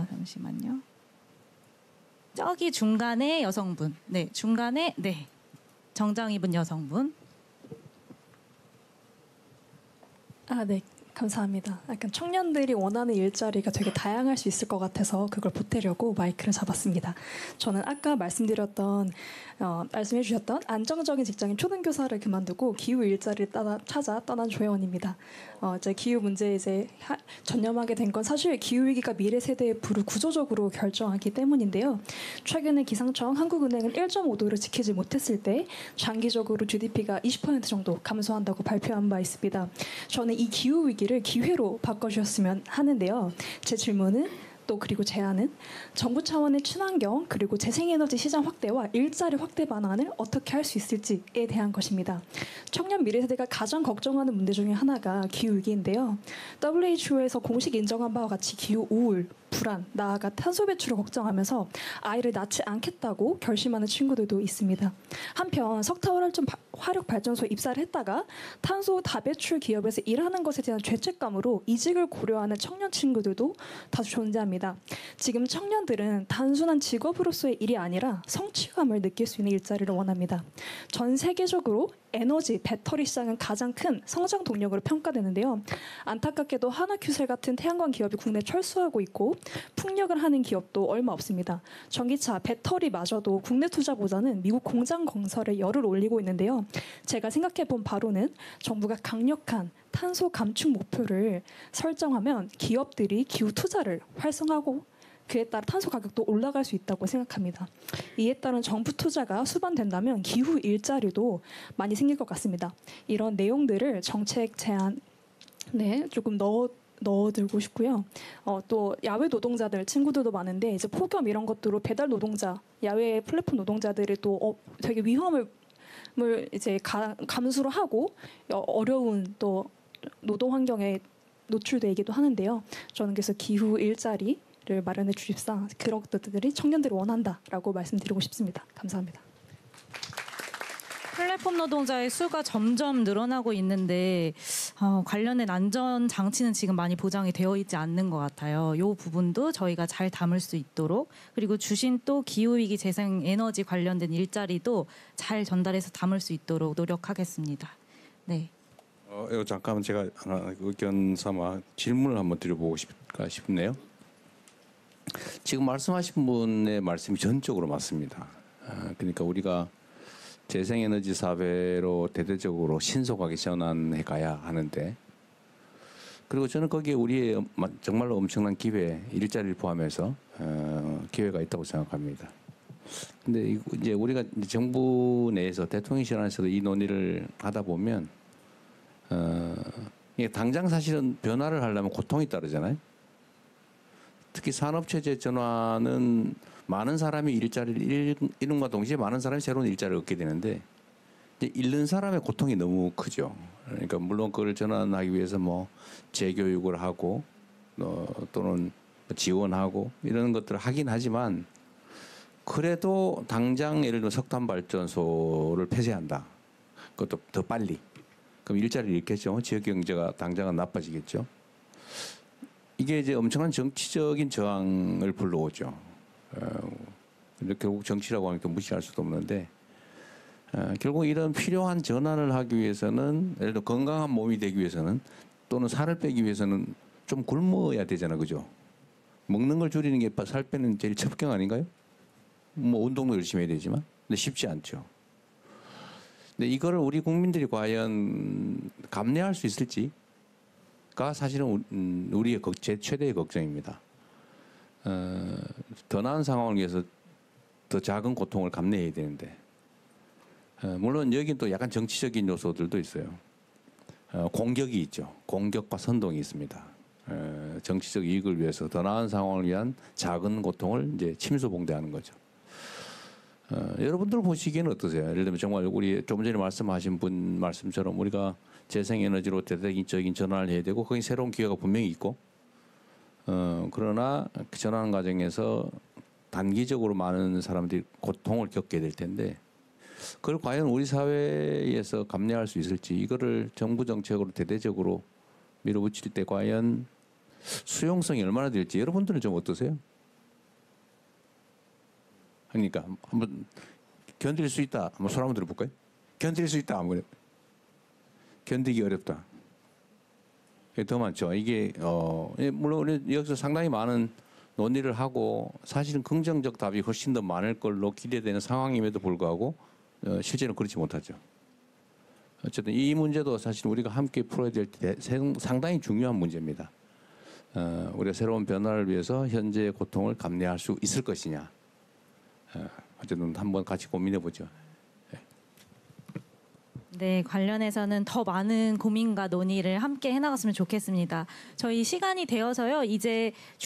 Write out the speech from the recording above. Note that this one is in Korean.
잠시만요. 저기 중간에 여성분. 네, 중간에 네. 정장 입은 여성분. 네. 감사합니다. 약간 청년들이 원하는 일자리가 되게 다양할 수 있을 것 같아서 그걸 보태려고 마이크를 잡았습니다. 저는 아까 말씀해 주셨던 안정적인 직장인 초등교사를 그만두고 기후 일자리를 찾아 떠난 조혜원입니다. 이제 기후 문제에 전념하게 된 건 사실 기후 위기가 미래 세대의 부를 구조적으로 결정하기 때문인데요. 최근에 기상청 한국은행은 1.5도를 지키지 못했을 때 장기적으로 GDP가 20% 정도 감소한다고 발표한 바 있습니다. 저는 이 기후 위기를 기회로 바꿔주셨으면 하는데요. 제 질문은 그리고 제안은 정부 차원의 친환경 그리고 재생에너지 시장 확대와 일자리 확대 방안을 어떻게 할 수 있을지에 대한 것입니다. 청년 미래 세대가 가장 걱정하는 문제 중에 하나가 기후위기인데요. WHO에서 공식 인정한 바와 같이 기후 우울, 불안, 나아가 탄소 배출을 걱정하면서 아이를 낳지 않겠다고 결심하는 친구들도 있습니다. 한편 석탄 화력 발전소에 입사를 했다가 탄소 다배출 기업에서 일하는 것에 대한 죄책감으로 이직을 고려하는 청년 친구들도 다수 존재합니다. 지금 청년들은 단순한 직업으로서의 일이 아니라 성취감을 느낄 수 있는 일자리를 원합니다. 전 세계적으로 에너지, 배터리 시장은 가장 큰 성장 동력으로 평가되는데요. 안타깝게도 하나큐셀 같은 태양광 기업이 국내에 철수하고 있고 풍력을 하는 기업도 얼마 없습니다. 전기차, 배터리마저도 국내 투자보다는 미국 공장 건설에 열을 올리고 있는데요. 제가 생각해본 바로는 정부가 강력한 탄소 감축 목표를 설정하면 기업들이 기후 투자를 활성화하고 그에 따라 탄소 가격도 올라갈 수 있다고 생각합니다. 이에 따른 정부 투자가 수반된다면 기후 일자리도 많이 생길 것 같습니다. 이런 내용들을 정책 제안에 조금 넣어들고 싶고요. 또 야외 노동자들 친구들도 많은데 이제 폭염 이런 것들로 배달 노동자, 야외 플랫폼 노동자들이 또 되게 위험을 이제 감수를 하고 어려운 또 노동 환경에 노출되기도 하는데요. 저는 그래서 기후 일자리를 마련해 주십사 그런 것들이 청년들이 원한다라고 말씀드리고 싶습니다. 감사합니다. 플랫폼 노동자의 수가 점점 늘어나고 있는데 관련된 안전 장치는 지금 많이 보장이 되어 있지 않는 것 같아요. 이 부분도 저희가 잘 담을 수 있도록 그리고 주신 또 기후위기 재생에너지 관련된 일자리도 잘 전달해서 담을 수 있도록 노력하겠습니다. 네. 이거 잠깐만 제가 하나 의견 삼아 질문을 한번 드려보고 싶네요. 지금 말씀하신 분의 말씀이 전적으로 맞습니다. 그러니까 우리가 재생에너지 사회로 대대적으로 신속하게 전환해 가야 하는데 그리고 저는 거기에 우리의 정말로 엄청난 기회, 일자리를 포함해서 기회가 있다고 생각합니다. 근데 이제 우리가 정부 내에서 대통령실 안에서도 이 논의를 하다 보면 이게 당장 사실은 변화를 하려면 고통이 따르잖아요. 특히 산업체제 전환은 많은 사람이 일자리를 잃음과 동시에 많은 사람이 새로운 일자리를 얻게 되는데 이제 잃는 사람의 고통이 너무 크죠. 그러니까 물론 그걸 전환하기 위해서 뭐 재교육을 하고 또는 지원하고 이런 것들을 하긴 하지만 그래도 당장 예를 들어 석탄 발전소를 폐쇄한다. 그것도 더 빨리. 그럼 일자리를 잃겠죠. 지역 경제가 당장은 나빠지겠죠. 이게 이제 엄청난 정치적인 저항을 불러오죠. 결국 정치라고 하니까 무시할 수도 없는데 결국 이런 필요한 전환을 하기 위해서는 예를 들어 건강한 몸이 되기 위해서는 또는 살을 빼기 위해서는 좀 굶어야 되잖아, 그죠? 먹는 걸 줄이는 게 살 빼는 제일 첩경 아닌가요? 뭐 운동도 열심히 해야 되지만 근데 쉽지 않죠. 근데 이거를 우리 국민들이 과연 감내할 수 있을지가 사실은 우리의 제 최대의 걱정입니다. 더 나은 상황을 위해서 더 작은 고통을 감내해야 되는데 물론 여긴 또 약간 정치적인 요소들도 있어요. 공격이 있죠. 공격과 선동이 있습니다. 정치적 이익을 위해서 더 나은 상황을 위한 작은 고통을 이제 침소봉대하는 거죠. 여러분들 보시기에는 어떠세요? 예를 들면 정말 우리 좀 전에 말씀하신 분 말씀처럼 우리가 재생에너지로 대대적인 전환을 해야 되고 거기 새로운 기회가 분명히 있고 그러나 그 전환 과정에서 단기적으로 많은 사람들이 고통을 겪게 될 텐데 그걸 과연 우리 사회에서 감내할 수 있을지 이거를 정부 정책으로 대대적으로 밀어붙일 때 과연 수용성이 얼마나 될지 여러분들은 좀 어떠세요? 그러니까 한번 견딜 수 있다. 한번 손 한번 들어볼까요? 견딜 수 있다. 한번 견디기 어렵다. 더 많죠. 이게 물론 우리 여기서 상당히 많은 논의를 하고 사실은 긍정적 답이 훨씬 더 많을 걸로 기대되는 상황임에도 불구하고 실제는 그렇지 못하죠. 어쨌든 이 문제도 사실 우리가 함께 풀어야 될 상당히 중요한 문제입니다. 우리가 새로운 변화를 위해서 현재의 고통을 감내할 수 있을 것이냐. 어쨌든 한번 같이 고민해 보죠. 네, 관련해서는 더 많은 고민과 논의를 함께 해나갔으면 좋겠습니다. 저희 시간이 되어서요. 이제